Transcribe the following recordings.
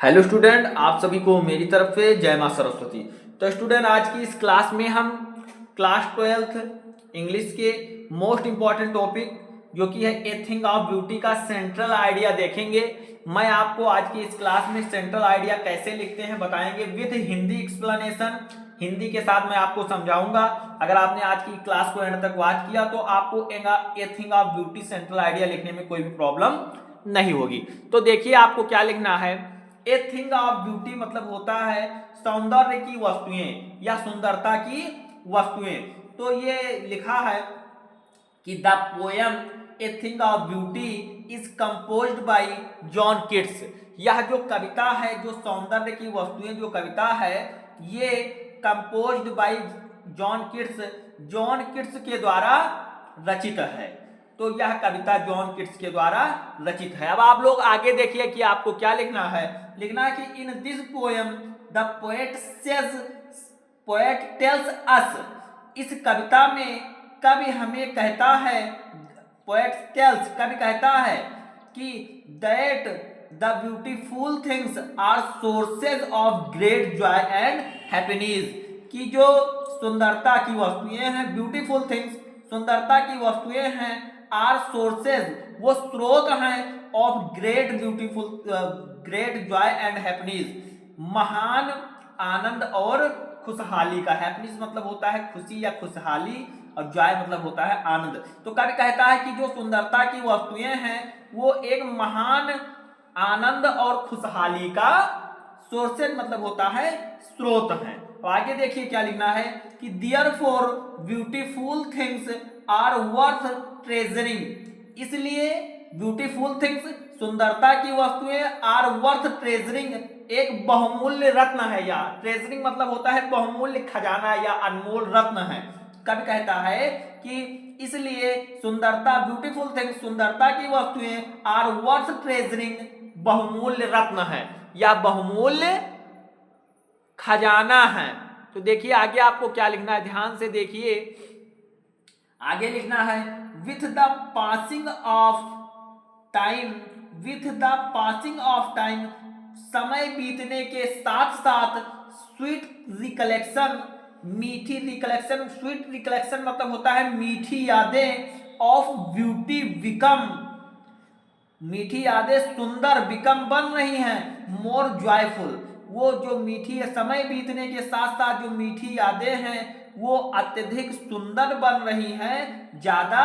Hello student, आप सभी को मेरी तरफ से जय मां सरस्वती। तो स्टूडेंट, आज की इस क्लास में हम क्लास 12th इंग्लिश के मोस्ट इम्पॉर्टेंट टॉपिक जो कि है ए थिंग ऑफ ब्यूटी का सेंट्रल आइडिया देखेंगे। मैं आपको आज की इस क्लास में सेंट्रल आइडिया कैसे लिखते हैं बताएंगे विद हिंदी एक्सप्लेनेशन। हिंदी के साथ मैं आपको समझाऊंगा। अगर आपने आज की क्लास को एंड तक वॉच किया तो आपको a thing of beauty central idea लिखने में कोई भी प्रॉब्लम नहीं होगी। तो देखिए आपको क्या लिखना है। ए थिंग ऑफ ब्यूटी मतलब होता है सौंदर्य की वस्तुएं या सुंदरता की वस्तुएं। तो ये लिखा है कि the poem a thing of beauty is composed bye John Keats. यह जो कविता है, जो सौंदर्य की वस्तुएं जो कविता है, ये कंपोज्ड बाय जॉन किट्स के द्वारा रचित है। तो यह कविता जॉन किट्स के द्वारा रचित है। अब आप लोग आगे देखिए कि आपको क्या लिखना है। लिखना है कि इन this poem the poet tells अस। इस कविता में कवि हमें कहता है, पोएट टेल्स कवि कहता है कि that the beautiful things are sources of great joy and happiness. कि जो सुंदरता की वस्तुएं हैं, ब्यूटीफुल थिंग्स सुंदरता की वस्तुएं हैं, आर सोर्सेज वो स्रोत हैं of great joy and happiness, महान आनंद और खुशहाली का। हैप्पीनेस मतलब होता है खुशी या खुशहाली, और जॉय मतलब होता है आनंद। तो कवि कहता है कि जो सुंदरता की वस्तुएं हैं वो एक महान आनंद और खुशहाली का सोर्सेज मतलब होता है स्रोत है। तो आगे देखिए क्या लिखना है कि therefore beautiful things are worth treasuring. इसलिए ब्यूटीफुल थिंग्स सुंदरता की वस्तुएं आर वर्थ ट्रेजरिंग एक बहुमूल्य रत्न है। या ट्रेजरिंग मतलब होता है बहुमूल्य खजाना या अनमोल रत्न है। कवि कहता है कि इसलिए सुंदरता ब्यूटीफुल थिंग्स सुंदरता की वस्तुएं आर वर्थ ट्रेजरिंग बहुमूल्य रत्न है या बहुमूल्य खजाना है। तो देखिए आगे आपको क्या लिखना है, ध्यान से देखिए। आगे लिखना है with the passing of time, with the passing of time, समय बीतने के साथ साथ स्वीट रिकलेक्शन, मीठी रिकलेक्शन, स्वीट रिकलेक्शन मतलब होता है मीठी यादें, ऑफ ब्यूटी बिकम, मीठी यादें सुंदर, बिकम बन रही हैं, मोर जॉयफुल, वो जो मीठी समय बीतने के साथ साथ जो मीठी यादें हैं वो अत्यधिक सुंदर बन रही हैं, ज्यादा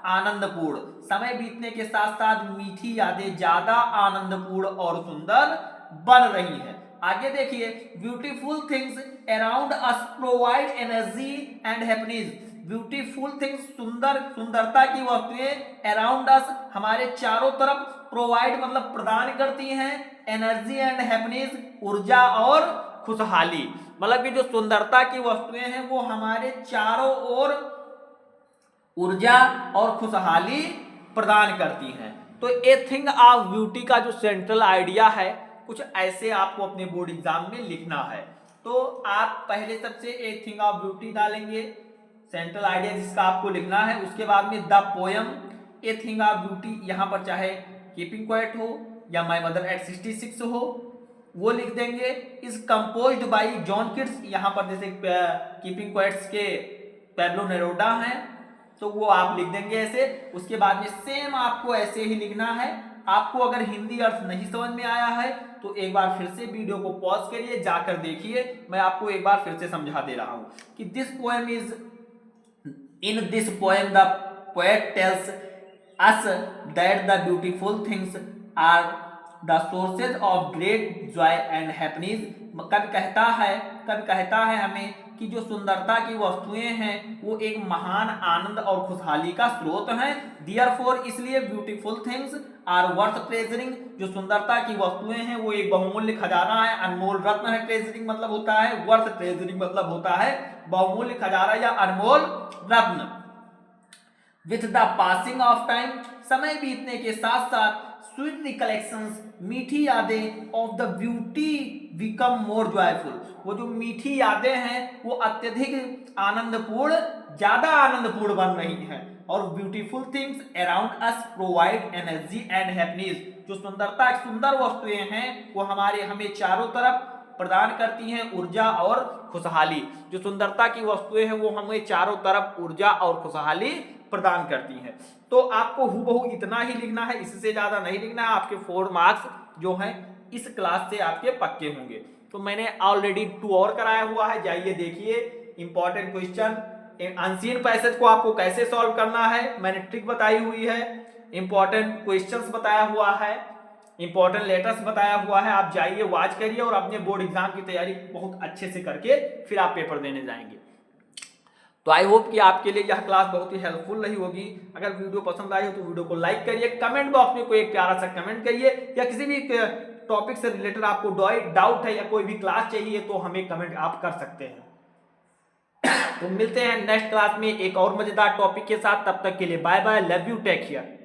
आनंदपूर्ण। समय बीतने के साथ साथ मीठी यादें ज्यादा आनंदपूर्ण और सुंदर बन रही हैं। आगे देखिए beautiful things around us provide energy and happiness. Beautiful things सुंदरता की वस्तुएं अराउंड अस हमारे चारों तरफ, प्रोवाइड मतलब प्रदान करती हैं, एनर्जी एंड हैप्पीनेस ऊर्जा और खुशहाली। मतलब कि जो सुंदरता की वस्तुएं हैं वो हमारे चारों ओर ऊर्जा और खुशहाली प्रदान करती हैं। तो ए थिंग ऑफ ब्यूटी का जो सेंट्रल आइडिया है कुछ ऐसे आपको अपने बोर्ड एग्जाम में लिखना है। तो आप पहले सबसे ए थिंग ऑफ ब्यूटी डालेंगे, सेंट्रल आइडिया जिसका आपको लिखना है। उसके बाद में the poem a thing of beauty, यहाँ पर चाहे कीपिंग क्वाइट हो या माय मदर एट 66 हो वो लिख देंगे। Is composed bye John Keats, यहाँ पर जैसे कीपिंग क्वाइट्स के पैब्लो नेरूदा हैं तो वो आप लिख देंगे ऐसे। उसके बाद में सेम आपको ऐसे ही लिखना है। आपको अगर हिंदी अर्थ नहीं समझ में आया है तो एक बार फिर से वीडियो को पॉज करिए, जाकर देखिए। मैं आपको एक बार फिर से समझा दे रहा हूं कि this poem is, in this poem the poet tells us that the beautiful things are the sources of great joy and happiness. कवि कहता है हमें कि जो सुंदरता की वस्तुएं हैं वो एक महान आनंद और खुशहाली का स्रोत हैं। देयरफॉर इसलिए ब्यूटीफुल थिंग्स आर वर्थ ट्रेजरिंग, जो सुंदरता की वस्तुएं हैं वो एक बहुमूल्य खजाना है, अनमोल रत्न है। ट्रेजरिंग मतलब होता है वर्थ, ट्रेजरिंग मतलब होता है बहुमूल्य खजाना या अनमोल रत्न। With the passing of time, समय बीतने के साथ साथ स्वीट रिकलेक्शंस, मीठी यादें, of the beauty become more joyful, वो जो मीठी यादें हैं वो अत्यधिक आनंदपूर्ण, ज्यादा आनंदपूर्ण बन रही हैं। और beautiful things around us provide energy and happiness. जो सुंदरता सुंदर वस्तुएं हैं वो हमें चारों तरफ प्रदान करती हैं ऊर्जा और खुशहाली। जो सुंदरता की वस्तुएं हैं वो हमें चारों तरफ ऊर्जा और खुशहाली प्रदान करती हैं। तो आपको हूबहू इतना ही लिखना है, इससे ज्यादा नहीं लिखना है। आपके 4 मार्क्स जो हैं इस क्लास से आपके पक्के होंगे। तो मैंने ऑलरेडी 2 और कराया हुआ है, जाइए देखिए। इंपॉर्टेंट क्वेश्चन, अनसीन पैसेज को आपको कैसे सॉल्व करना है मैंने ट्रिक बताई हुई है, इंपॉर्टेंट क्वेश्चंस बताया हुआ है, इंपॉर्टेंट लेटर्स बताया हुआ है। आप जाइए वॉच करिए और अपने बोर्ड एग्जाम की तैयारी बहुत अच्छे से करके फिर आप पेपर देने जाएंगे। तो आई होप कि आपके लिए यह क्लास बहुत ही हेल्पफुल रही होगी। अगर वीडियो पसंद आई हो तो वीडियो को लाइक करिए, कमेंट बॉक्स में कोई एक प्यारा सा कमेंट करिए, या किसी भी टॉपिक से रिलेटेड आपको डाउट है या कोई भी क्लास चाहिए तो हमें कमेंट आप कर सकते हैं। तो मिलते हैं नेक्स्ट क्लास में एक और मजेदार टॉपिक के साथ। तब तक के लिए bye bye, love you, take care.